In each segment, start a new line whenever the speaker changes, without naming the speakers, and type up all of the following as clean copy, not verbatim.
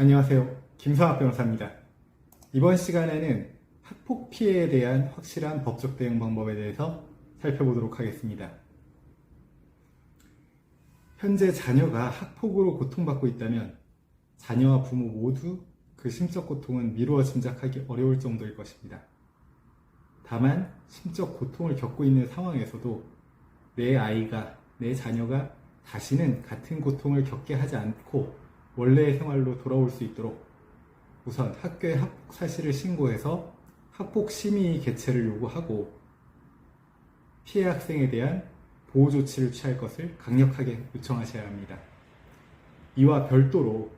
안녕하세요. 김성학 변호사입니다. 이번 시간에는 학폭 피해에 대한 확실한 법적 대응 방법에 대해서 살펴보도록 하겠습니다. 현재 자녀가 학폭으로 고통받고 있다면 자녀와 부모 모두 그 심적 고통은 미루어 짐작하기 어려울 정도일 것입니다. 다만 심적 고통을 겪고 있는 상황에서도 내 아이가, 내 자녀가 다시는 같은 고통을 겪게 하지 않고 원래의 생활로 돌아올 수 있도록 우선 학교에 학폭 사실을 신고해서 학폭 심의 개최를 요구하고 피해 학생에 대한 보호 조치를 취할 것을 강력하게 요청하셔야 합니다. 이와 별도로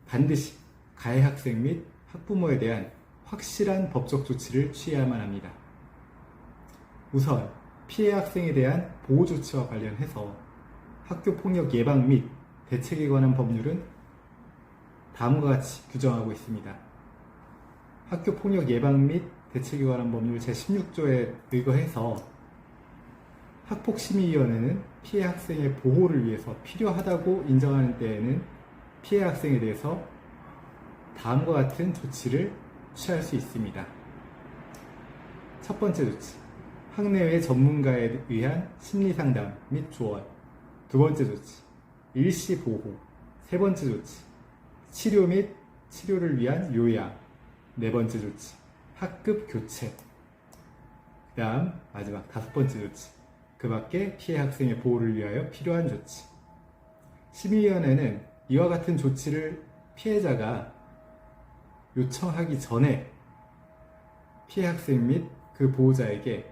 반드시 가해 학생 및 학부모에 대한 확실한 법적 조치를 취해야만 합니다. 우선 피해 학생에 대한 보호 조치와 관련해서 학교 폭력 예방 및 대책에 관한 법률은 다음과 같이 규정하고 있습니다. 학교 폭력 예방 및 대책에 관한 법률 제16조에 의거해서 학폭심의위원회는 피해 학생의 보호를 위해서 필요하다고 인정하는 때에는 피해 학생에 대해서 다음과 같은 조치를 취할 수 있습니다. 첫 번째 조치, 학내외 전문가에 의한 심리상담 및 조언. 두 번째 조치, 일시보호. 세 번째 조치, 치료 및 치료를 위한 요양. 네 번째 조치, 학급 교체. 그 다음 마지막 다섯 번째 조치, 그 밖에 피해 학생의 보호를 위하여 필요한 조치. 심의위원회는 이와 같은 조치를 피해자가 요청하기 전에 피해 학생 및 그 보호자에게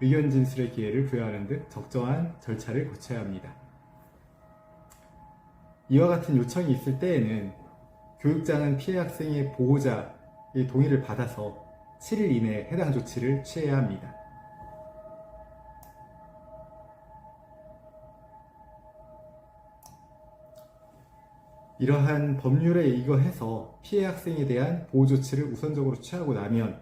의견 진술의 기회를 부여하는 등 적정한 절차를 거쳐야 합니다. 이와 같은 요청이 있을 때에는 교육장은 피해 학생의 보호자의 동의를 받아서 7일 이내에 해당 조치를 취해야 합니다. 이러한 법률에 의거해서 피해 학생에 대한 보호 조치를 우선적으로 취하고 나면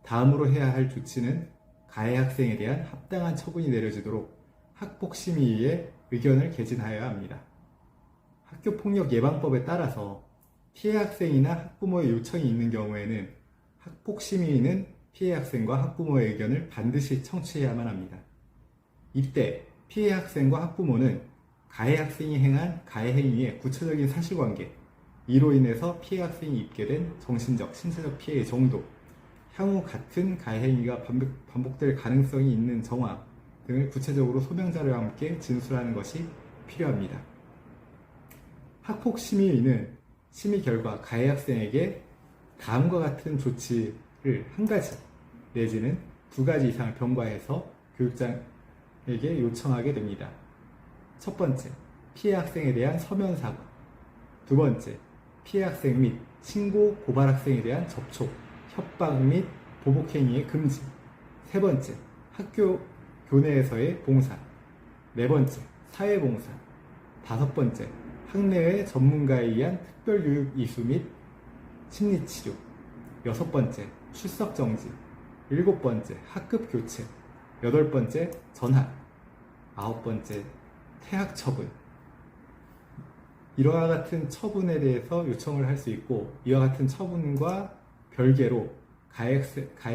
다음으로 해야 할 조치는 가해 학생에 대한 합당한 처분이 내려지도록 학폭심의위의 의견을 개진하여야 합니다. 학교폭력 예방법에 따라서 피해 학생이나 학부모의 요청이 있는 경우에는 학폭심의위는 피해 학생과 학부모의 의견을 반드시 청취해야만 합니다. 이때 피해 학생과 학부모는 가해 학생이 행한 가해 행위의 구체적인 사실관계, 이로 인해서 피해 학생이 입게 된 정신적, 신체적 피해의 정도, 향후 같은 가해 행위가 반복될 가능성이 있는 정황 등을 구체적으로 소명자료와 함께 진술하는 것이 필요합니다. 학폭심의위는 심의 결과 가해 학생에게 다음과 같은 조치를 한 가지 내지는 두 가지 이상을 병과해서 교육장에게 요청하게 됩니다. 첫 번째, 피해 학생에 대한 서면 사과. 두 번째, 피해 학생 및 신고 고발 학생에 대한 접촉, 협박 및 보복행위의 금지. 세 번째, 학교 교내에서의 봉사. 네 번째, 사회봉사. 다섯 번째, 학내외 전문가에 의한 특별교육 이수 및 심리치료. 여섯 번째, 출석정지. 일곱 번째, 학급 교체. 여덟 번째, 전학. 아홉 번째, 퇴학 처분. 이와 같은 처분에 대해서 요청을 할 수 있고, 이와 같은 처분과 별개로 가해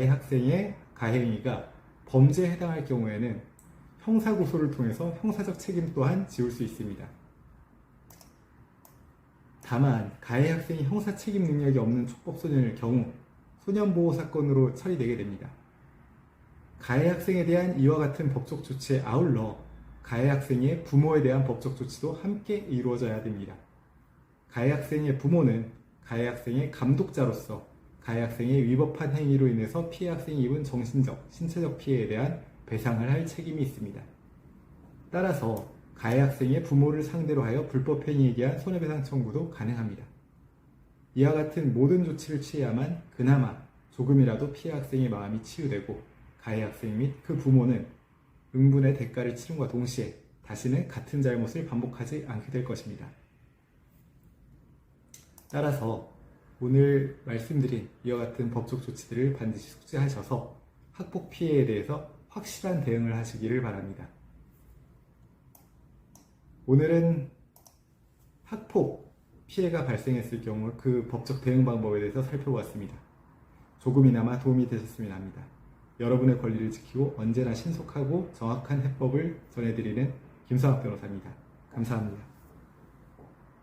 학생의 가해 행위가 범죄에 해당할 경우에는 형사고소를 통해서 형사적 책임 또한 지울 수 있습니다. 다만 가해 학생이 형사 책임 능력이 없는 촉법소년일 경우 소년보호 사건으로 처리되게 됩니다. 가해 학생에 대한 이와 같은 법적 조치에 아울러 가해 학생의 부모에 대한 법적 조치도 함께 이루어져야 됩니다. 가해 학생의 부모는 가해 학생의 감독자로서 가해 학생의 위법한 행위로 인해서 피해 학생이 입은 정신적, 신체적 피해에 대한 배상을 할 책임이 있습니다. 따라서 가해 학생의 부모를 상대로 하여 불법 행위에 대한 손해배상 청구도 가능합니다. 이와 같은 모든 조치를 취해야만 그나마 조금이라도 피해 학생의 마음이 치유되고 가해 학생 및 그 부모는 응분의 대가를 치름과 동시에 다시는 같은 잘못을 반복하지 않게 될 것입니다. 따라서 오늘 말씀드린 이와 같은 법적 조치들을 반드시 숙지하셔서 학폭 피해에 대해서 확실한 대응을 하시기를 바랍니다. 오늘은 학폭 피해가 발생했을 경우 그 법적 대응 방법에 대해서 살펴보았습니다. 조금이나마 도움이 되셨으면 합니다. 여러분의 권리를 지키고 언제나 신속하고 정확한 해법을 전해드리는 김성학 변호사입니다. 감사합니다.